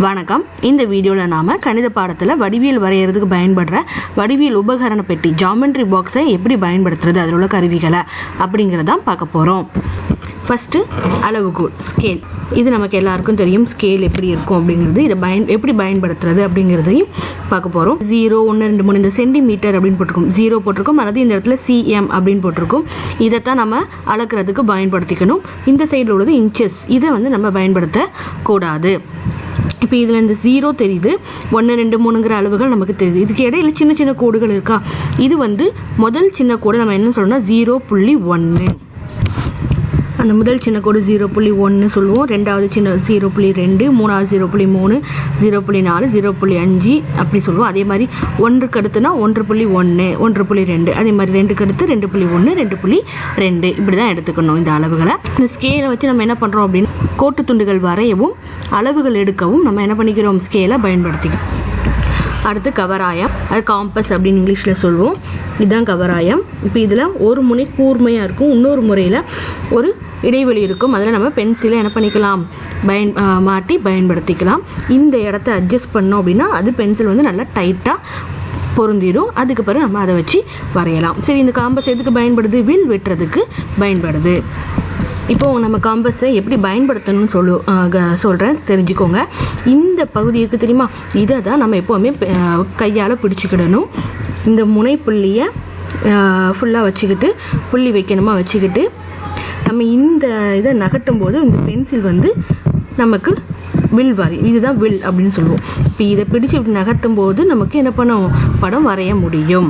வணக்கம். இந்த வீடியோவில் நாம் கணித பாடத்தில் வடிவியல் வரைகிறதுக்கு பயன்படுற வடிவியல் உபகரண பெட்டி ஜாமெட்ரி பாக்ஸை எப்படி பயன்படுத்துறது, அதில் உள்ள கருவிகளை அப்படிங்கிறதான் பார்க்க போகிறோம். ஃபஸ்ட்டு அளவுகோல் ஸ்கேல். இது நமக்கு எல்லாருக்கும் தெரியும் ஸ்கேல் எப்படி இருக்கும் அப்படிங்கிறது. இதை எப்படி பயன்படுத்துறது அப்படிங்கிறதையும் பார்க்க போகிறோம். 0, 1, 2, 3 இந்த சென்டிமீட்டர் அப்படின்னு போட்டிருக்கோம், 0 போட்டிருக்கோம், அதாவது இந்த இடத்துல சிஎம் அப்படின்னு போட்டிருக்கோம். இதைத்தான் நம்ம அளக்கிறதுக்கு பயன்படுத்திக்கணும். இந்த சைடில் உள்ளது இன்ச்சஸ், இதை நம்ம பயன்படுத்தக்கூடாது. இப்போ இதில் இந்த 0 தெரியுது, 1, 2, 3ங்கிற அளவுகள் நமக்கு தெரியுது. இதுக்கு இடையில சின்ன சின்ன கோடுகள் இருக்கா. இது முதல் சின்ன கோடு நம்ம என்ன சொல்லணும்னா 0.1. அந்த முதல் சின்ன கோடு 0.1 சொல்லுவோம். ரெண்டாவது சின்ன 0.2, மூணாவது 0.3, 0.4, 0.5 அப்படி சொல்லுவோம். அதே மாதிரி 1க்கு அடுத்துனா 1.1, 1.2, அதே மாதிரி 2க்கு அடுத்து 2.1, 2.2 இப்படி தான் எடுத்துக்கணும் இந்த அளவுகளை. இந்த ஸ்கேலை வச்சு நம்ம என்ன பண்ணுறோம் அப்படின்னு கோட்டு துண்டுகள் வரையவும் அளவுகள் எடுக்கவும் நம்ம என்ன பண்ணிக்கிறோம், ஸ்கேலை பயன்படுத்திக்கிறோம். அடுத்து கவராயம், அது காம்பஸ் அப்படின்னு இங்கிலீஷில் சொல்லுவோம். இதுதான் கவராயம். இப்போ இதில் ஒரு முனை கூர்மையாக இருக்கும், இன்னொரு முறையில் ஒரு இடைவெளி இருக்கும். அதில் நம்ம பென்சிலை என்ன பண்ணிக்கலாம், மாட்டி பயன்படுத்திக்கலாம். இந்த இடத்த அட்ஜஸ்ட் பண்ணோம் அப்படின்னா அது பென்சில் நல்லா டைட்டாக பொருந்திடும். அதுக்கு பிறகு நம்ம அதை வச்சு வரையலாம். சரி, இந்த காம்பஸ் எதுக்கு பயன்படுது, வில் வெட்டுறதுக்கு பயன்படுது. இப்போது நம்ம காம்பஸை எப்படி பயன்படுத்தணும்னு சொல்கிறேன், தெரிஞ்சுக்கோங்க. இந்த பகுதி இருக்குது தெரியுமா, இதை தான் நம்ம எப்போவுமே கையால் பிடிச்சிக்கிடணும். இந்த முனை புள்ளியை ஃபுல்லாக வச்சுக்கிட்டு புள்ளி வைக்கணுமா வச்சுக்கிட்டு நம்ம இந்த இதை நகட்டும் போது இந்த பென்சில் நமக்கு வில் வரையும். இதுதான் வில் அப்படின்னு சொல்லுவோம். இப்போ இதை பிடிச்சி இப்படி நகர்த்தும் போது நமக்கு என்ன பண்ணும், படம் வரைய முடியும்.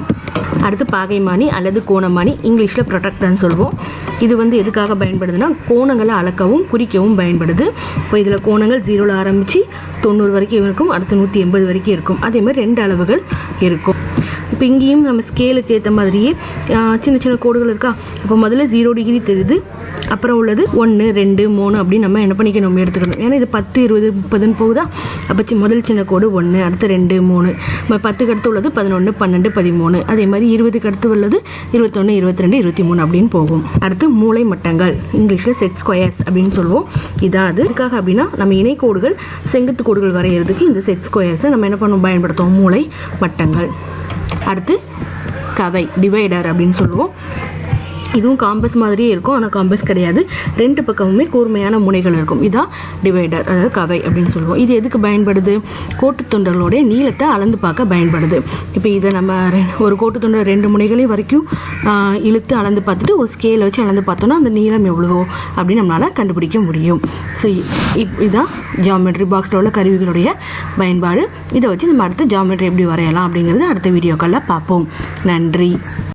அடுத்து பாகைமானி அல்லது கோணமானி, இங்கிலீஷில் ப்ரொடக்டர்னு சொல்லுவோம். இது எதுக்காக பயன்படுதுன்னா கோணங்களை அளக்கவும் குறிக்கவும் பயன்படுது. இப்போ இதில் கோணங்கள் 0ல் ஆரம்பித்து 90 வரைக்கும் இருக்கும், அடுத்து 180 வரைக்கும் இருக்கும். அதே மாதிரி 2 அளவுகள் இருக்கும். இப்போ இங்கேயும் நம்ம ஸ்கேலுக்கு ஏற்ற மாதிரியே சின்ன சின்ன கோடுகள் இருக்கா. அப்போ முதல்ல 0 டிகிரி தெரியுது, அப்புறம் உள்ளது 1, 2, 3 அப்படின்னு நம்ம என்ன பண்ணிக்கணும், எடுத்துக்கணும். ஏன்னா இது 10, 20, 30ன்னு போகுதா. அப்போ முதல் சின்ன கோடு 1, அடுத்து 2, 3, 10க்கு அடுத்து உள்ளது 11, 12, 13, அதே மாதிரி 20க்கு அடுத்து உள்ளது 21, 22, 23 அப்படின்னு போகும். அடுத்து மூலை மட்டங்கள், இங்கிலீஷில் செட் ஸ்கொயர்ஸ் அப்படின்னு சொல்லுவோம். இதான் அது. இதுக்காக அப்படின்னா நம்ம இணைக்கோடுகள் செங்குத்து கோடுகள் வரைகிறதுக்கு இந்த செட் ஸ்கொயர்ஸை நம்ம என்ன பண்ணுவோம், பயன்படுத்துவோம், மூலை மட்டங்கள். அடுத்து கவை, டிவைடர் அப்படின்னு சொல்லுவோம். இதுவும் காம்பஸ் மாதிரியே இருக்கும், ஆனால் காம்பஸ் கிடையாது. 2 பக்கமுமே கூர்மையான முனைகள் இருக்கும். இதான் டிவைடர், அதாவது கவை அப்படின்னு சொல்லுவோம். இது எதுக்கு பயன்படுது, கோட்டுத்துண்டர்களுடைய நீளத்தை அளந்து பார்க்க பயன்படுது. இப்போ இதை நம்ம ஒரு கோட்டுத்துண்டல் 2 முனைகளையும் வரைக்கும் இழுத்து அளந்து பார்த்துட்டு ஒரு ஸ்கேலை வச்சு அளந்து பார்த்தோன்னா அந்த நீளம் எவ்வளவோ அப்படின்னு நம்மளால் கண்டுபிடிக்க முடியும். ஸோ இதுதான் ஜாமெட்ரி பாக்ஸில் உள்ள கருவிகளுடைய பயன்பாடு. இதை வச்சு நம்ம அடுத்து ஜாமெட்ரி எப்படி வரையலாம் அப்படிங்கிறது அடுத்த வீடியோக்களில் பார்ப்போம். நன்றி.